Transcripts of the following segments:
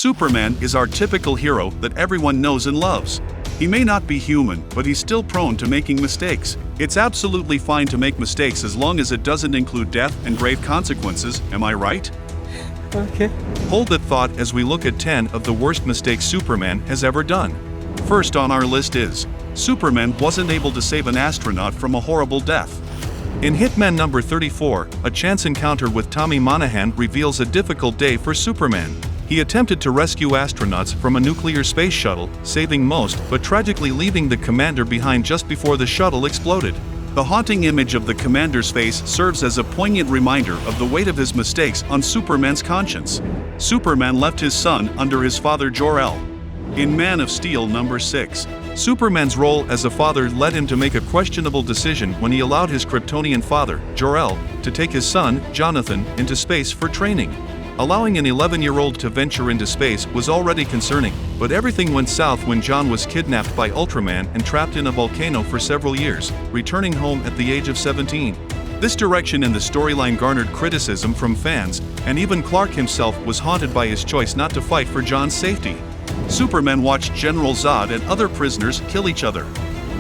Superman is our typical hero that everyone knows and loves. He may not be human, but he's still prone to making mistakes. It's absolutely fine to make mistakes as long as it doesn't include death and grave consequences, am I right? Okay. Hold that thought as we look at 10 of the worst mistakes Superman has ever done. First on our list is, Superman wasn't able to save an astronaut from a horrible death. In Hitman number 34, a chance encounter with Tommy Monahan reveals a difficult day for Superman. He attempted to rescue astronauts from a nuclear space shuttle, saving most, but tragically leaving the commander behind just before the shuttle exploded. The haunting image of the commander's face serves as a poignant reminder of the weight of his mistakes on Superman's conscience. Superman left his son under his father Jor-El. In Man of Steel number 6, Superman's role as a father led him to make a questionable decision when he allowed his Kryptonian father, Jor-El, to take his son, Jonathan, into space for training. Allowing an 11-year-old to venture into space was already concerning, but everything went south when John was kidnapped by Ultraman and trapped in a volcano for several years, returning home at the age of 17. This direction in the storyline garnered criticism from fans, and even Clark himself was haunted by his choice not to fight for John's safety. Superman watched General Zod and other prisoners kill each other.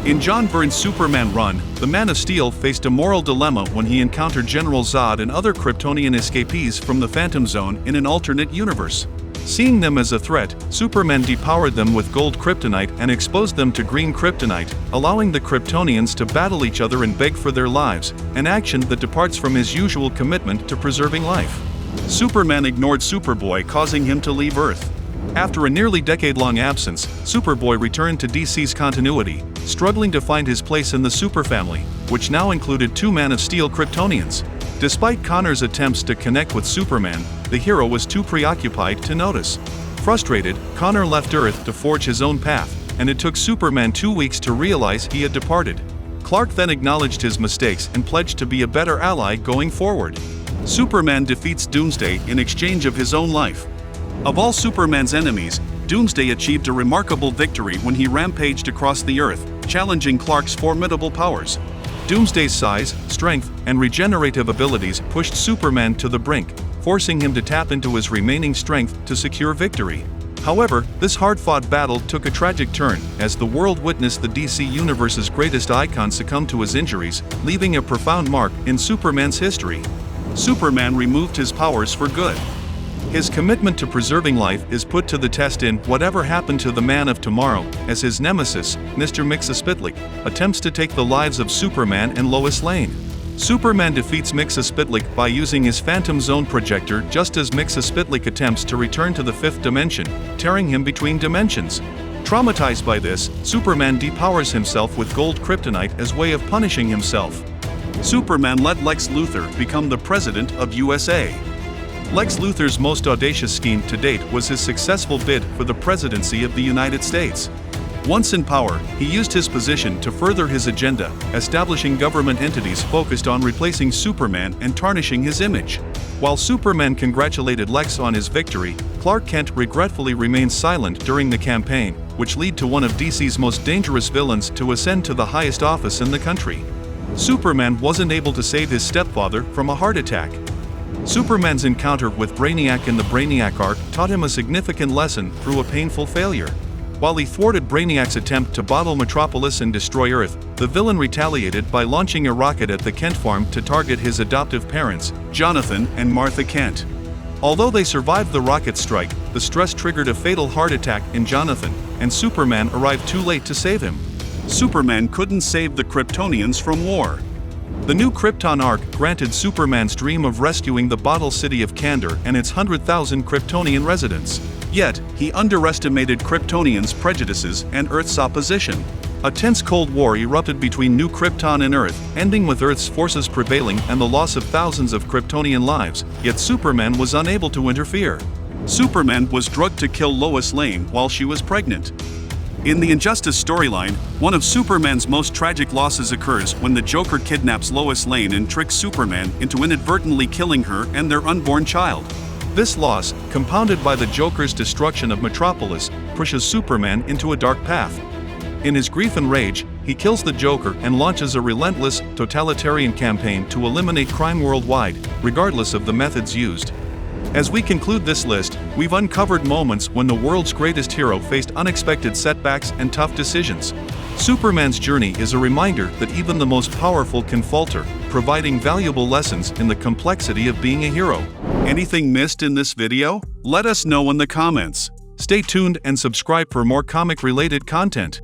In John Byrne's Superman run, the Man of Steel faced a moral dilemma when he encountered General Zod and other Kryptonian escapees from the Phantom Zone in an alternate universe. Seeing them as a threat, Superman depowered them with gold kryptonite and exposed them to green kryptonite, allowing the Kryptonians to battle each other and beg for their lives, an action that departs from his usual commitment to preserving life. Superman ignored Superboy, causing him to leave Earth. After a nearly decade-long absence, Superboy returned to DC's continuity, struggling to find his place in the Super family, which now included 2 Man of Steel Kryptonians. Despite Connor's attempts to connect with Superman, the hero was too preoccupied to notice. Frustrated, Connor left Earth to forge his own path, and it took Superman 2 weeks to realize he had departed. Clark then acknowledged his mistakes and pledged to be a better ally going forward. Superman defeats Doomsday in exchange of his own life. Of all Superman's enemies, Doomsday achieved a remarkable victory when he rampaged across the Earth, challenging Clark's formidable powers. Doomsday's size, strength, and regenerative abilities pushed Superman to the brink, forcing him to tap into his remaining strength to secure victory. However, this hard-fought battle took a tragic turn as the world witnessed the DC Universe's greatest icon succumb to his injuries, leaving a profound mark in Superman's history. Superman removed his powers for good. His commitment to preserving life is put to the test in Whatever Happened to the Man of Tomorrow, as his nemesis, Mr. Mxyzptlk, attempts to take the lives of Superman and Lois Lane. Superman defeats Mxyzptlk by using his Phantom Zone projector just as Mxyzptlk attempts to return to the 5th dimension, tearing him between dimensions. Traumatized by this, Superman depowers himself with gold kryptonite as way of punishing himself. Superman let Lex Luther become the President of USA. Lex Luthor's most audacious scheme to date was his successful bid for the presidency of the United States. Once in power, he used his position to further his agenda, establishing government entities focused on replacing Superman and tarnishing his image. While Superman congratulated Lex on his victory, Clark Kent regretfully remained silent during the campaign, which led to one of DC's most dangerous villains to ascend to the highest office in the country. Superman wasn't able to save his stepfather from a heart attack. Superman's encounter with Brainiac in the Brainiac arc taught him a significant lesson through a painful failure. While he thwarted Brainiac's attempt to bottle Metropolis and destroy Earth, the villain retaliated by launching a rocket at the Kent farm to target his adoptive parents, Jonathan and Martha Kent. Although they survived the rocket strike, the stress triggered a fatal heart attack in Jonathan, and Superman arrived too late to save him. Superman couldn't save the Kryptonians from war. The new Krypton arc granted Superman's dream of rescuing the Bottle City of Kandor and its 100,000 Kryptonian residents. Yet, he underestimated Kryptonians' prejudices and Earth's opposition. A tense Cold War erupted between New Krypton and Earth, ending with Earth's forces prevailing and the loss of thousands of Kryptonian lives, yet Superman was unable to interfere. Superman was drugged to kill Lois Lane while she was pregnant. In the Injustice storyline, one of Superman's most tragic losses occurs when the Joker kidnaps Lois Lane and tricks Superman into inadvertently killing her and their unborn child. This loss, compounded by the Joker's destruction of Metropolis, pushes Superman into a dark path. In his grief and rage, he kills the Joker and launches a relentless, totalitarian campaign to eliminate crime worldwide, regardless of the methods used. As we conclude this list, we've uncovered moments when the world's greatest hero faced unexpected setbacks and tough decisions. Superman's journey is a reminder that even the most powerful can falter, providing valuable lessons in the complexity of being a hero. Anything missed in this video? Let us know in the comments. Stay tuned and subscribe for more comic-related content.